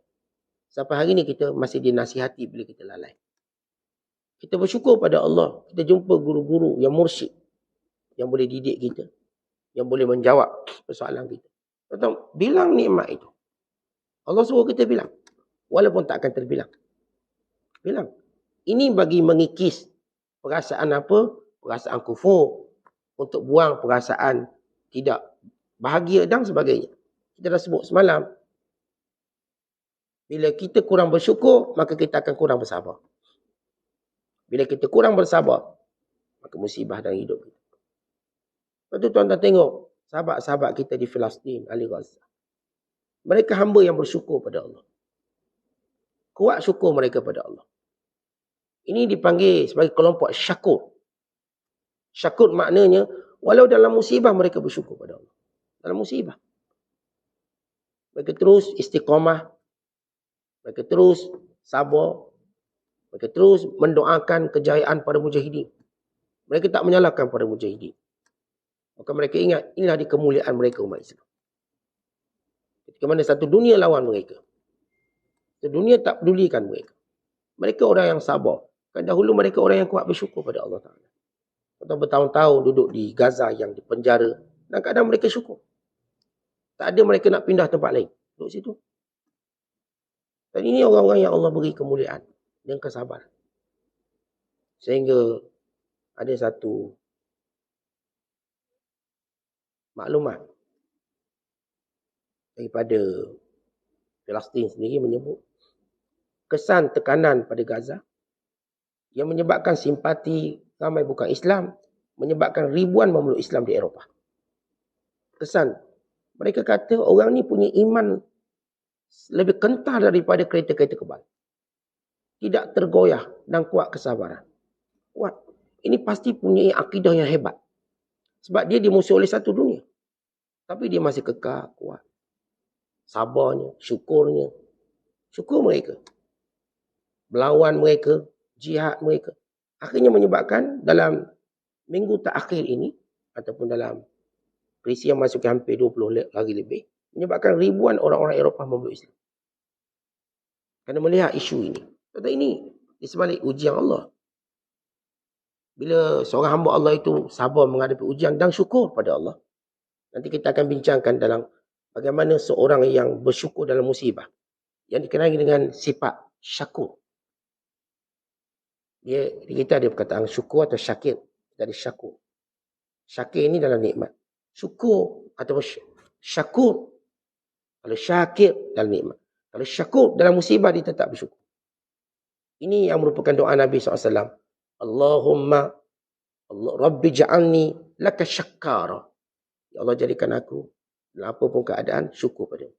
Sampai hari ini kita masih dinasihati bila kita lalai. Kita bersyukur pada Allah. Kita jumpa guru-guru yang mursyid. Yang boleh didik kita. Yang boleh menjawab persoalan kita. Tuan-tuan, bilang nikmat itu. Allah suruh kita bilang. Walaupun tak akan terbilang. Bilang. Ini bagi mengikis perasaan apa? Perasaan kufur. Untuk buang perasaan tidak bahagia dan sebagainya. Kita dah sebut semalam. Bila kita kurang bersyukur, maka kita akan kurang bersabar. Bila kita kurang bersabar, maka musibah dalam hidup kita. Lepas tu tuan-tuan tengok, sahabat-sahabat kita di Palestin, ahli Gaza. Mereka hamba yang bersyukur pada Allah. Kuat syukur mereka pada Allah. Ini dipanggil sebagai kelompok syakur. Syakur maknanya, walau dalam musibah mereka bersyukur pada Allah. Dalam musibah. Mereka terus istiqamah. Mereka terus sabar. Mereka terus mendoakan kejayaan para mujahidin. Mereka tak menyalahkan para mujahidin. Maka mereka ingat, inilah di kemuliaan mereka umat Islam. Ketika mana satu dunia lawan mereka. Satu dunia tak pedulikan mereka. Mereka orang yang sabar. Kan dahulu mereka orang yang kuat bersyukur pada Allah Ta'ala. Atau bertahun-tahun duduk di Gaza yang dipenjara. Dan kadang mereka syukur. Tak ada mereka nak pindah tempat lain. Duduk situ. Dan ini orang-orang yang Allah beri kemuliaan. Dan kesabaran. Sehingga ada satu maklumat daripada Palestin sendiri menyebut kesan tekanan pada Gaza yang menyebabkan simpati ramai bukan Islam, menyebabkan ribuan memeluk Islam di Eropah. Kesan. Mereka kata orang ni punya iman lebih kental daripada kereta-kereta kebal. Tidak tergoyah dan kuat kesabaran. Kuat. Ini pasti punya akidah yang hebat. Sebab dia dimusuh oleh satu dunia. Tapi dia masih kekal, kuat. Sabarnya, syukurnya. Syukur mereka. Melawan mereka, jihad mereka. Akhirnya menyebabkan dalam minggu terakhir ini, ataupun dalam perisi yang masuk hampir 20 hari lebih, menyebabkan ribuan orang-orang Eropah memeluk Islam. Kerana melihat isu ini. Kata ini di sebalik ujian Allah. Bila seorang hamba Allah itu sabar menghadapi ujian dan syukur pada Allah. Nanti kita akan bincangkan dalam bagaimana seorang yang bersyukur dalam musibah. Yang dikenali dengan sifat syakur. Kita ada perkataan syukur atau syakir. Dari syakur. Syakir ini dalam nikmat. Syukur atau syakur. Kalau syakir dalam nikmat. Kalau syakur dalam musibah dia tetap bersyukur. Ini yang merupakan doa Nabi SAW. Allahumma Rabbi ja'alni laka syakkara. Ya Allah jadikan aku dalam apa pun keadaan syukur padamu.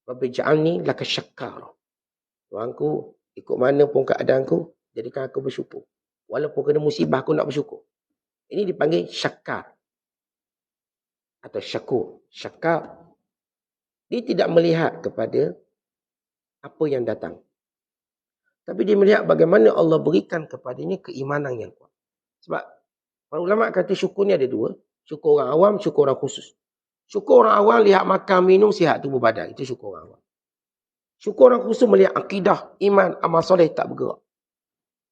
Rabbi ja'alni laka syakkara. Tuhanku, ikut mana pun keadaanku, jadikan aku bersyukur. Walaupun kena musibah aku nak bersyukur. Ini dipanggil syakkar. Atau syakur. Syakkar. Dia tidak melihat kepada apa yang datang. Tapi dia melihat bagaimana Allah berikan kepadanya keimanan yang kuat. Sebab para ulama kata syukur ni ada dua. Syukur orang awam, syukur orang khusus. Syukur orang awam lihat makan, minum, sihat tubuh badan. Itu syukur orang awam. Syukur orang khusus melihat akidah, iman, amal soleh tak bergerak.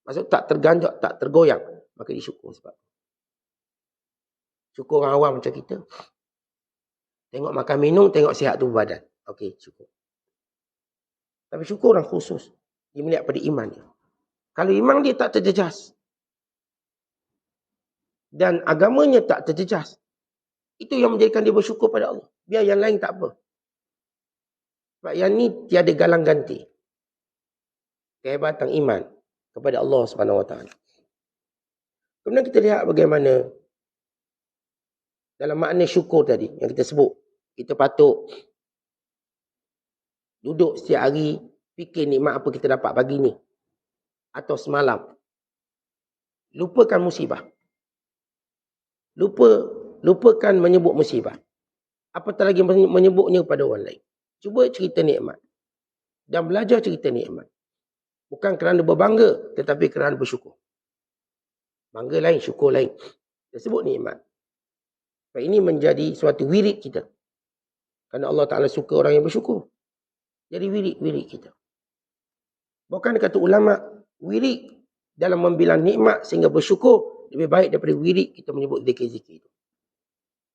Maksud tak terganjak, tak tergoyang. Maka dia syukur sebab. Syukur orang awam macam kita. Tengok makan, minum, tengok sihat tubuh badan. Okey, syukur. Tapi syukur orang khusus. Dia melihat pada iman dia. Kalau iman dia tak terjejas. Dan agamanya tak terjejas. Itu yang menjadikan dia bersyukur pada Allah. Biar yang lain tak apa. Sebab yang ni tiada galang ganti. Kehebatan iman kepada Allah SWT. Kemudian kita lihat bagaimana dalam makna syukur tadi yang kita sebut. Kita patut duduk setiap hari fikir nikmat apa kita dapat pagi ni. Atau semalam. Lupakan musibah. Lupakan menyebut musibah. Apatah lagi menyebutnya kepada orang lain. Cuba cerita nikmat. Dan belajar cerita nikmat. Bukan kerana berbangga, tetapi kerana bersyukur. Bangga lain, syukur lain. Dia sebut nikmat. Ini menjadi suatu wirid kita. Kerana Allah Ta'ala suka orang yang bersyukur. Jadi wirid kita. Bukan kata ulama, wirid dalam membilang nikmat sehingga bersyukur lebih baik daripada wirid kita menyebut zikir-zikir itu.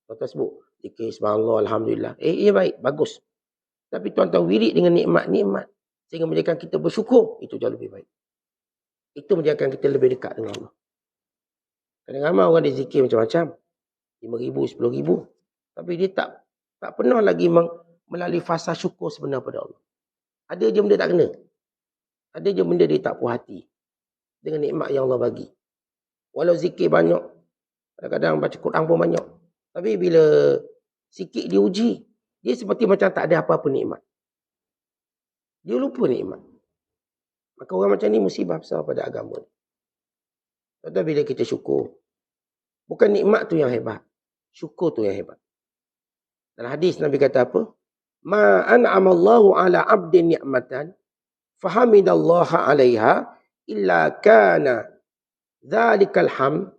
Tuan-tuan sebut zikir subhanallah, alhamdulillah. Ia baik, bagus. Tapi tuan-tuan wirid dengan nikmat-nikmat sehingga menjadikan kita bersyukur, itu jauh lebih baik. Itu menjadikan kita lebih dekat dengan Allah. Kadang-kadang ramai orang dia zikir macam-macam. 5,000, 10,000. Tapi dia tak pernah lagi melalui fasa syukur sebenar pada Allah. Ada je benda tak kena. Ada je benda dia tak puas hati dengan nikmat yang Allah bagi. Walau zikir banyak, kadang-kadang baca Quran pun banyak. Tapi bila sikit diuji, dia seperti macam tak ada apa-apa nikmat. Dia lupa nikmat. Maka orang macam ni musibah besar pada agama. Tapi bila kita syukur, bukan nikmat tu yang hebat, syukur tu yang hebat. Dalam hadis Nabi kata apa? Ma an'amallahu ala 'abdin ni'matan fahamidallaha 'alaiha illa kana dzalikal hamd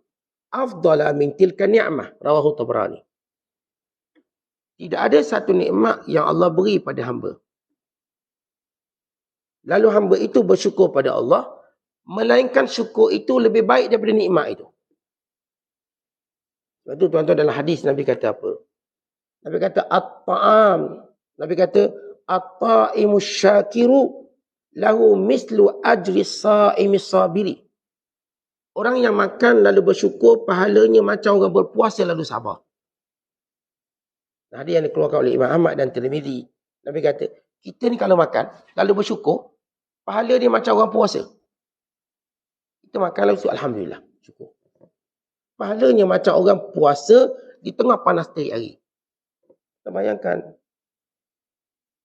afdala min tilka ni'mah, rawahu Tabrani. Tidak ada satu nikmat yang Allah beri pada hamba, lalu hamba itu bersyukur pada Allah, melainkan syukur itu lebih baik daripada nikmat itu. Sebab itu tuan-tuan dalam hadis Nabi kata apa? Nabi kata at-ta'am. Nabi kata at-ta'imus syakiru lahu mislu ajri sa'imis sabiri. Orang yang makan lalu bersyukur, pahalanya macam orang berpuasa lalu sabar. Hadis yang dikeluarkan oleh Imam Ahmad dan Tirmizi. Nabi kata, kita ni kalau makan lalu bersyukur, pahala dia macam orang puasa. Kita makan lalu alhamdulillah, syukur. Pahalanya macam orang puasa di tengah panas terik hari. Kita bayangkan,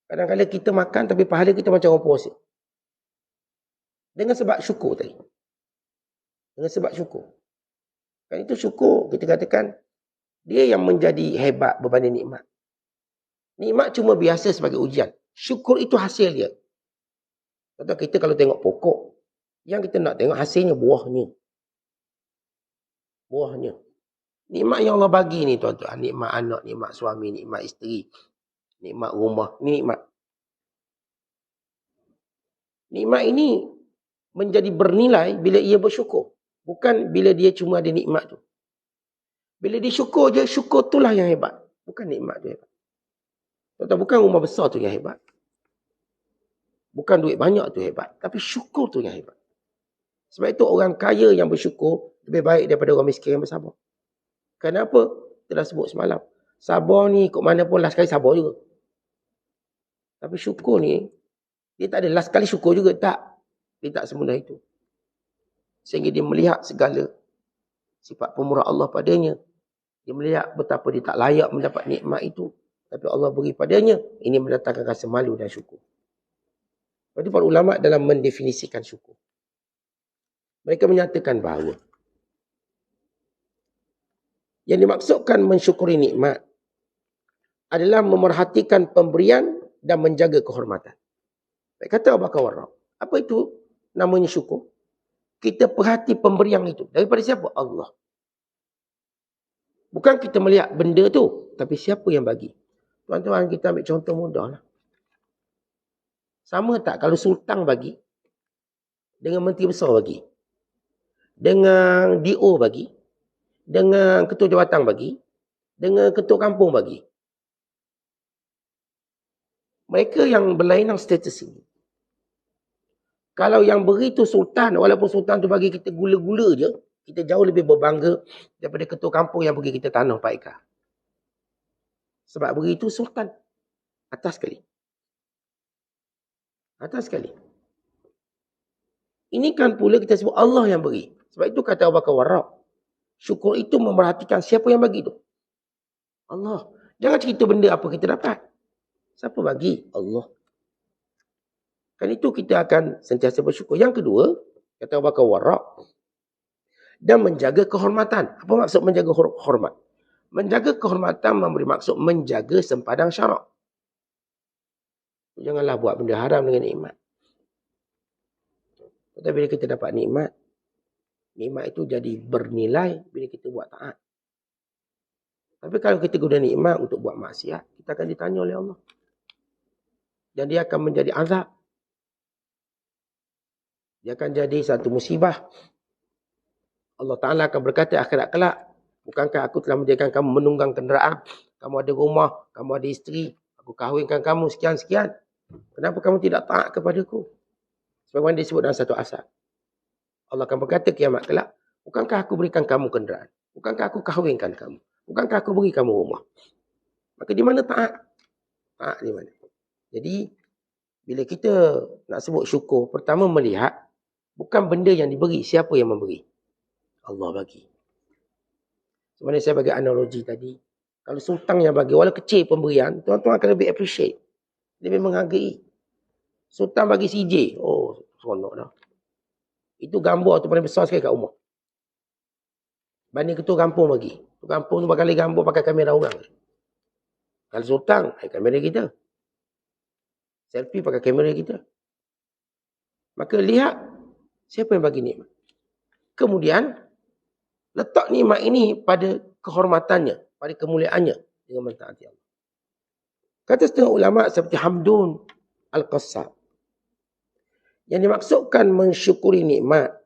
kadang-kadang kita makan tapi pahala kita macam orang puasa. Dengan sebab syukur tadi. Dengan sebab syukur. Kan itu syukur, kita katakan, dia yang menjadi hebat berbanding nikmat. Nikmat cuma biasa sebagai ujian. Syukur itu hasil dia. Contoh kita kalau tengok pokok, yang kita nak tengok hasilnya buahnya. Buahnya. Nikmat yang Allah bagi ni tuan-tuan. Nikmat anak, nikmat suami, nikmat isteri, nikmat rumah. Ni nikmat. Nikmat ini menjadi bernilai bila ia bersyukur. Bukan bila dia cuma ada nikmat tu. Bila dia syukur je, syukur itulah yang hebat. Bukan nikmat tu hebat. Tuan-tuan, bukan rumah besar tu yang hebat. Bukan duit banyak tu hebat. Tapi syukur tu yang hebat. Sebab itu orang kaya yang bersyukur lebih baik daripada orang miskin yang bersabar. Kenapa? Kita dah sebut semalam. Sabar ni ikut mana pun last kali sabar juga. Tapi syukur ni, dia tak ada last kali syukur juga. Tak. Dia tak semudah itu. Sehingga dia melihat segala sifat pemurah Allah padanya. Dia melihat betapa dia tak layak mendapat nikmat itu. Tapi Allah beri padanya. Ini mendatangkan rasa malu dan syukur. Jadi para ulama dalam mendefinisikan syukur, mereka menyatakan bahawa yang dimaksudkan mensyukuri nikmat adalah memerhatikan pemberian dan menjaga kehormatan. Baik kata Abu Bakar Warraq, apa itu namanya syukur? Kita perhati pemberian itu. Daripada siapa? Allah. Bukan kita melihat benda tu, tapi siapa yang bagi. Tuan-tuan, kita ambil contoh mudah lah. Sama tak kalau sultan bagi, dengan menteri besar bagi, dengan DO bagi, dengan ketua jawatan bagi, dengan ketua kampung bagi. Mereka yang berlainan status ini. Kalau yang beri tu sultan, walaupun sultan tu bagi kita gula-gula je, kita jauh lebih berbangga daripada ketua kampung yang bagi kita tanah 4 ekar. Sebab beri itu sultan. Atas sekali. Atas sekali. Ini kan pula kita sebut Allah yang beri. Sebab itu kata Abu Bakar Warraq, syukur itu memerhatikan siapa yang bagi tu. Allah. Jangan cerita benda apa kita dapat. Siapa bagi? Allah. Kan itu kita akan sentiasa bersyukur. Yang kedua, kata Abu Bakar Warraq, dan menjaga kehormatan. Apa maksud menjaga hormat? Menjaga kehormatan memberi maksud menjaga sempadan syarak. Janganlah buat benda haram dengan nikmat. Tapi bila kita dapat nikmat, nikmat itu jadi bernilai bila kita buat taat. Tapi kalau kita guna nikmat untuk buat maksiat, kita akan ditanya oleh Allah. Dan dia akan menjadi azab. Dia akan jadi satu musibah. Allah Ta'ala akan berkata akhirat kelak, bukankah aku telah menjadikan kamu menunggang kenderaan, kamu ada rumah, kamu ada isteri, aku kahwinkan kamu sekian-sekian. Kenapa kamu tidak taat kepadaku? Sebagaimana disebut dalam satu asar. Allah akan berkata kiamat kelak, bukankah aku berikan kamu kenderaan? Bukankah aku kahwinkan kamu? Bukankah aku beri kamu rumah? Maka di mana taat? Taat di mana? Jadi, bila kita nak sebut syukur, pertama melihat, bukan benda yang diberi, siapa yang memberi? Allah bagi. Sebenarnya saya bagi analogi tadi. Kalau sultan yang bagi, walau kecil pemberian, tuan-tuan akan lebih appreciate. Lebih menghargai. Sultan bagi CJ. Oh, seronok dah. Itu gambar tu paling besar sekali kat rumah. Banding ketua kampung bagi. Ketua kampung tu bakal gambar pakai kamera orang. Kalau sultan, kamera kita. Selfie pakai kamera kita. Maka lihat, siapa yang bagi nikmat. Kemudian, letak nikmat ini pada kehormatannya, pada kemuliaannya dengan mentaati Allah. Kata setengah ulama seperti Hamdun Al-Qassab. Yang dimaksudkan mensyukuri nikmat,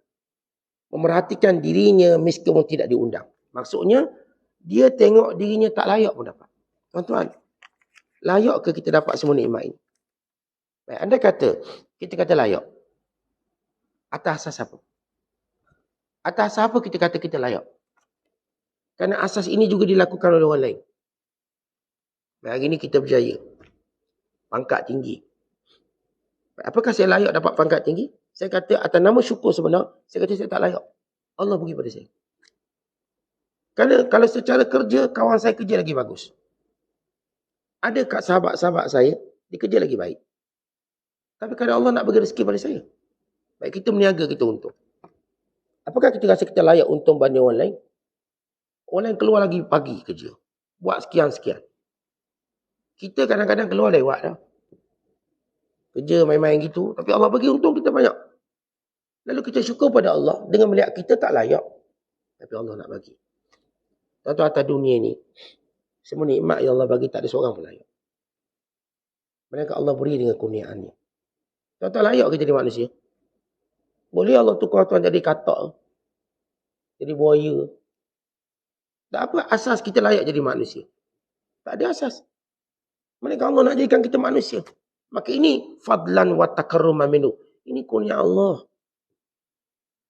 memerhatikan dirinya meskipun tidak diundang. Maksudnya, dia tengok dirinya tak layak pun dapat. Tuan-tuan, layak ke kita dapat semua nikmat ini? Baik, anda kata, kita kata layak. Atas asas apa? Atas apa kita kata kita layak? Kerana asas ini juga dilakukan oleh orang lain. Baik, hari ini kita berjaya. Pangkat tinggi. Baik, apakah saya layak dapat pangkat tinggi? Saya kata atas nama syukur sebenar, saya kata saya tak layak. Allah bagi pada saya. Kerana kalau secara kerja, kawan saya kerja lagi bagus. Ada kat sahabat-sahabat saya, dia kerja lagi baik. Tapi kalau Allah nak bagi rezeki pada saya, baik kita meniaga, kita untung. Apakah kita rasa kita layak untung banding orang lain? Orang lain keluar lagi pagi kerja. Buat sekian-sekian. Kita kadang-kadang keluar lewat dah. Kerja main-main gitu. Tapi Allah bagi untung kita banyak. Lalu kita syukur pada Allah dengan melihat kita tak layak. Tapi Allah nak bagi. Tuan-tuan atas dunia ni, semua nikmat yang Allah bagi tak ada seorang pun layak. Melainkan Allah beri dengan kurniaannya. Tuan-tuan layak ke jadi manusia? Boleh Allah tukar tuan jadi katak. Jadi buaya. Tak apa asas kita layak jadi manusia? Tak ada asas. Melainkan Allah nak jadikan kita manusia. Maka ini fadlan wa takarruman minhu. Ini kurnia Allah.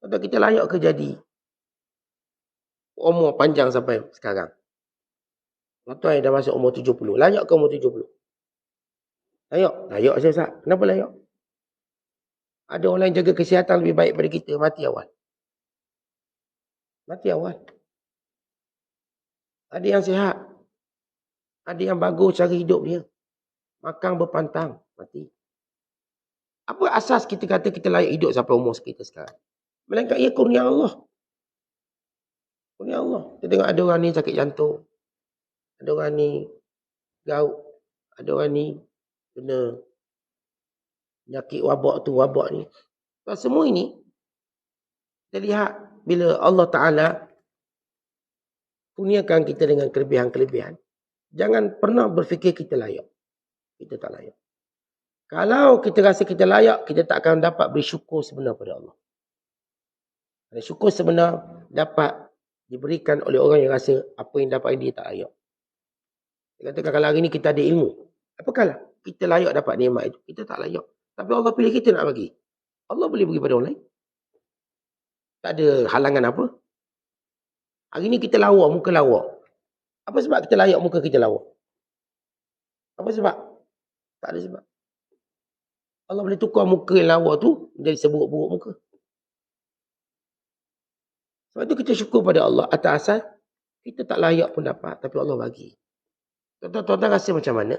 Atau kita layak ke jadi umur panjang sampai sekarang? Tuan-tuan yang dah masuk umur 70. Layak ke umur 70? Layak? Layak saya Ustaz. Kenapa layak? Ada orang yang jaga kesihatan lebih baik pada kita. Mati awal. Mati awal. Ada yang sihat. Ada yang bagus cara hidup dia. Makan berpantang. Mati. Apa asas kita kata kita layak hidup sampai umur kita sekarang? Melainkan ia kurnia Allah. Kurnia Allah. Kita tengok ada orang ni sakit jantung. Ada orang ni gout. Ada orang ni kena penyakit wabak tu, wabak ni. Dan semua ini, kita lihat bila Allah Ta'ala kurniakan kita dengan kelebihan-kelebihan, jangan pernah berfikir kita layak. Kita tak layak. Kalau kita rasa kita layak, kita tak akan dapat beri syukur sebenar pada Allah. Dan syukur sebenar dapat diberikan oleh orang yang rasa apa yang dapat dia tak layak. Dia katakan kalau hari ini kita ada ilmu, apakah kita layak dapat nikmat itu? Kita tak layak. Tapi Allah pilih kita nak bagi. Allah boleh bagi pada orang lain. Tak ada halangan apa. Hari ini kita lawa, muka lawa. Apa sebab kita layak muka kita lawa? Apa sebab? Tak ada sebab. Allah boleh tukar muka yang lawa tu menjadi seburuk-buruk muka. Sebab itu kita syukur pada Allah atas asal kita tak layak pun dapat, tapi Allah bagi. Tuan-tuan rasa macam mana?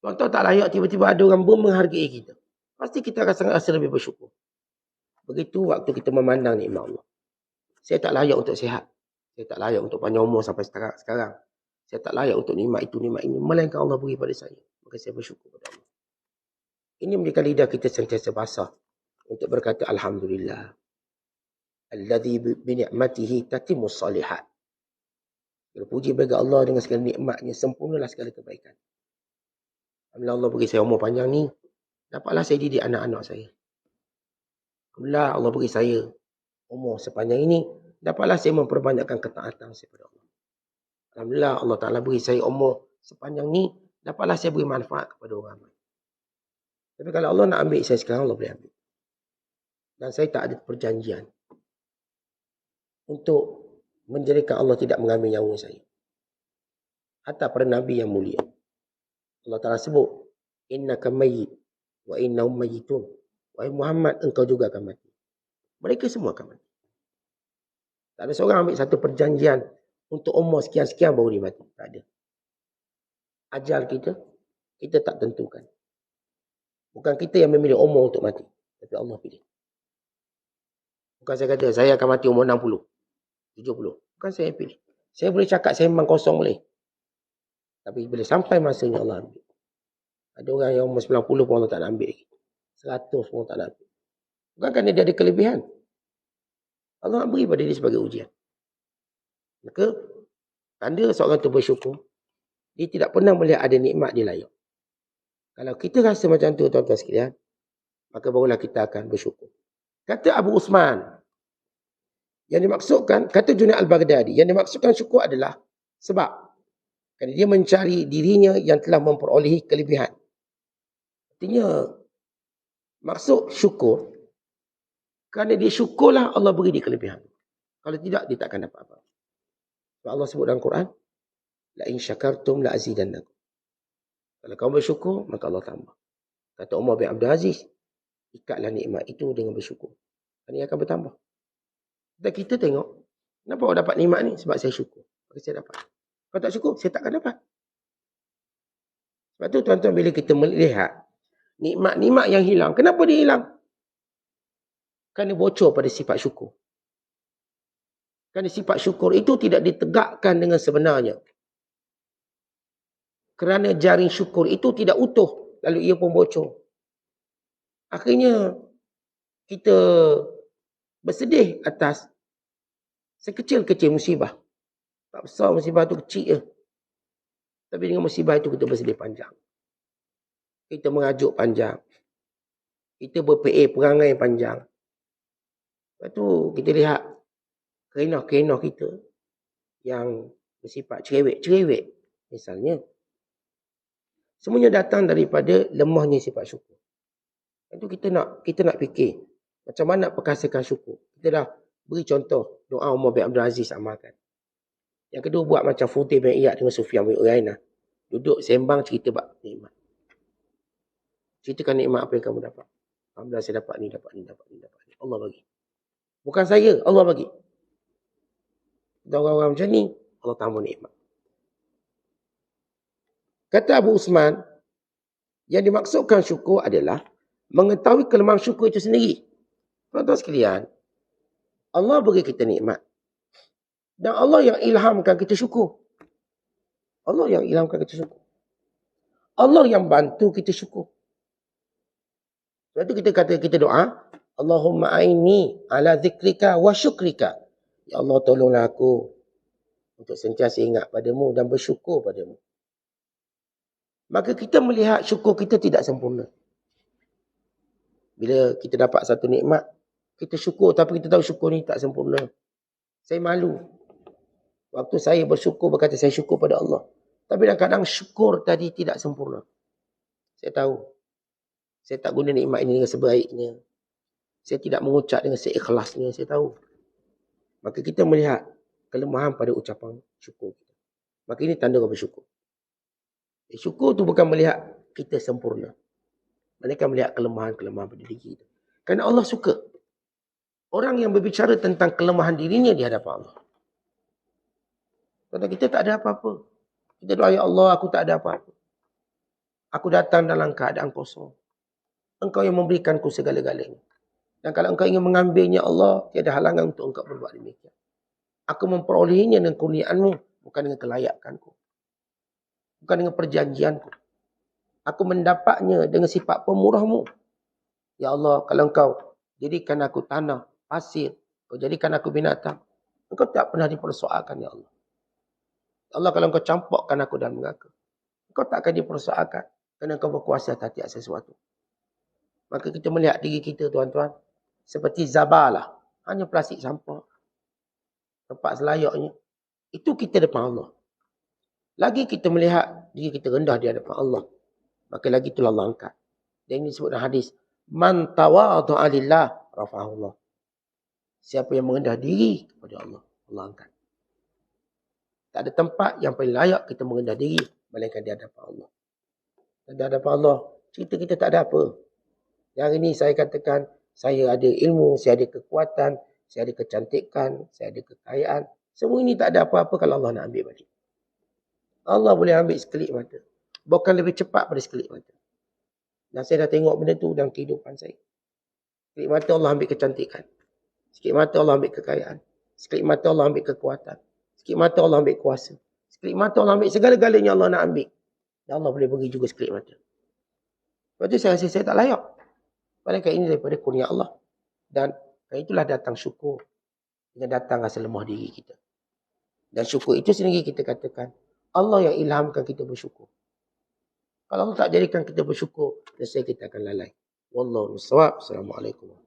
Tuan-tuan tak layak, tiba-tiba ada orang menghargai kita. Pasti kita akan rasa lebih bersyukur. Begitu waktu kita memandang nikmat Allah. Saya tak layak untuk sihat. Saya tak layak untuk panjang umur sampai sekarang. Saya tak layak untuk nikmat itu, nikmat ini. Melainkan Allah beri pada saya. Maka saya bersyukur pada Allah. Ini menjadikan lidah kita sentiasa basah. untuk berkata alhamdulillah. Alladzi bi ni'matihi tatimmus shalihat. Puji bagi Allah dengan segala nikmatnya, sempurnalah segala kebaikan. Alhamdulillah Allah beri saya umur panjang ni, dapatlah saya didik anak-anak saya. Alhamdulillah Allah beri saya umur sepanjang ini, dapatlah saya memperbanyakkan ketaatan saya kepada Allah. Alhamdulillah Allah Ta'ala beri saya umur sepanjang ni, dapatlah saya beri manfaat kepada orang lain. Tapi kalau Allah nak ambil saya sekarang, Allah boleh ambil. Dan saya tak ada perjanjian untuk menjadikan Allah tidak mengambil nyawa saya. Hatta para Nabi yang mulia, Allah Ta'ala sebut, innaka mayyit wa innahum mayyitun. Wahai Muhammad, engkau juga akan mati. Mereka semua akan mati. Tak ada seorang ambil satu perjanjian untuk umur sekian-sekian baru dia mati. Tak ada. Ajal kita tak tentukan. Bukan kita yang memilih umur untuk mati. Tapi Allah pilih. Bukan saya kata, saya akan mati umur 60, 70. Bukan saya yang pilih. Saya boleh cakap saya memang kosong boleh. Tapi bila sampai masanya Allah ambil. Ada orang yang umur 90 pun Allah tak nak ambil lagi. 100 pun tak nak ambil. Bukan kerana dia ada kelebihan. Allah nak beri pada dia sebagai ujian. Maka, tanda seorang itu bersyukur, dia tidak pernah melihat ada nikmat dia layak. Kalau kita rasa macam tu tuan-tuan sekalian, maka barulah kita akan bersyukur. Kata Abu Usman, yang dimaksudkan, kata Junaid al-Baghdadi, yang dimaksudkan syukur adalah sebab kerana dia mencari dirinya yang telah memperolehi kelebihan. Artinya, maksud syukur, kerana dia syukurlah Allah beri dia kelebihan. Kalau tidak, dia takkan dapat apa-apa. Sebab Allah sebut dalam Quran, la in syakartum la azidannakum. Kalau kamu bersyukur, maka Allah tambah. Kata Umar bin Abdul Aziz, ikatlah nikmat itu dengan bersyukur. Ini akan bertambah. Dan kita tengok, kenapa awak dapat nikmat ni? Sebab saya syukur. Maka saya dapat. Kalau tak syukur, saya takkan dapat. Sebab tu tuan-tuan, bila kita melihat nikmat-nikmat yang hilang, kenapa dia hilang? Kerana bocor pada sifat syukur. Kerana sifat syukur itu tidak ditegakkan dengan sebenarnya. Kerana jaring syukur itu tidak utuh, lalu ia pun bocor. Akhirnya, kita bersedih atas sekecil-kecil musibah. Tak besar musibah tu, kecil je. Tapi dengan musibah itu kita bersedih panjang. Kita mengajuk panjang. Kita perangai panjang. Lepas tu kita lihat kerenah-kerenah kita yang bersifat cerewet-cerewet. Misalnya, semuanya datang daripada lemahnya sifat syukur. Itu kita nak fikir macam mana perkasakan syukur. Kita dah beri contoh doa Umar bin Abdul Aziz amalkan. Yang kedua, buat macam Fudail bin Iyad dengan Sufyan bin Uyainah. Duduk sembang cerita bab nikmat. Ceritakan nikmat apa yang kamu dapat. Alhamdulillah saya dapat ni. Allah bagi. Bukan saya, Allah bagi. Dan orang-orang macam ni, Allah tambah nikmat. Kata Abu Usman, yang dimaksudkan syukur adalah mengetahui kelemahan syukur itu sendiri. Tuan-tuan sekalian, Allah beri kita nikmat. Dan Allah yang ilhamkan kita syukur. Allah yang ilhamkan kita syukur. Allah yang bantu kita syukur. Sebab itu kita doa, Allahumma aini ala zikrika wa syukrika. Ya Allah, tolonglah aku untuk sentiasa ingat padamu dan bersyukur padamu. Maka kita melihat syukur kita tidak sempurna. Bila kita dapat satu nikmat, kita syukur tapi kita tahu syukur ni tak sempurna. Saya malu. Waktu saya bersyukur, berkata saya syukur pada Allah. Tapi kadang-kadang syukur tadi tidak sempurna. Saya tahu. Saya tak guna nikmat ini dengan sebaiknya. Saya tidak mengucap dengan seikhlasnya. Saya tahu. Maka kita melihat kelemahan pada ucapan syukur kita. Maka ini tanda orang bersyukur. Syukur tu bukan melihat kita sempurna. Mereka melihat kelemahan-kelemahan pada diri kita. Kerana Allah suka orang yang berbicara tentang kelemahan dirinya di hadapan Allah. Kata kita tak ada apa-apa. Kita doa, ya Allah, aku tak ada apa-apa. Aku datang dalam keadaan kosong. Engkau yang memberikanku segala-galanya. Dan kalau engkau ingin mengambilnya, Allah, tiada halangan untuk engkau berbuat demikian. Aku memperolehinya dengan kurniaanmu, bukan dengan kelayakanku. Bukan dengan perjanjianku. Aku mendapatnya dengan sifat pemurahmu. Ya Allah, kalau engkau jadikan aku tanah, pasir, kau jadikan aku binatang. Engkau tak pernah dipersoalkan, ya Allah. Allah, kalau engkau campurkan aku dalam neraka, engkau tak akan dipersoalkan. Kerana engkau berkuasa atas tiap sesuatu. Maka kita melihat diri kita, tuan-tuan, seperti zabalah. Hanya plastik sampah. Tempat selayaknya. Itu kita depan Allah. Lagi kita melihat diri kita rendah di hadapan Allah. Maka lagi itulah Allah angkat. Dan ini disebut dalam hadis. Man tawadhu'a lillah rafa'ahullah. Siapa yang merendah diri kepada Allah, Allah angkat. Tak ada tempat yang paling layak kita merendah diri melainkan di hadapan Allah. Dan di hadapan Allah, cerita kita tak ada apa. Yang ini saya katakan, saya ada ilmu, saya ada kekuatan, saya ada kecantikan, saya ada kekayaan. Semua ini tak ada apa-apa kalau Allah nak ambil balik. Allah boleh ambil sekelip mata. Bukan lebih cepat pada sekelip mata. Dan saya dah tengok benda tu dalam kehidupan saya. Sekelip mata Allah ambil kecantikan. Sekelip mata Allah ambil kekayaan. Sekelip mata Allah ambil kekuatan. Sekelip mata Allah ambil kuasa. Sekelip mata Allah ambil segala-galanya Allah nak ambil. Dan Allah boleh beri juga sekelip mata. Lepas tu saya rasa saya tak layak. Padahal ini daripada kurnia Allah. Dan itulah datang syukur. Dengan datang rasa lemah diri kita. Dan syukur itu sendiri kita katakan, Allah yang ilhamkan kita bersyukur. Kalau Allah tak jadikan kita bersyukur, nescaya kita akan lalai. Wallahu a'lam. Assalamualaikum.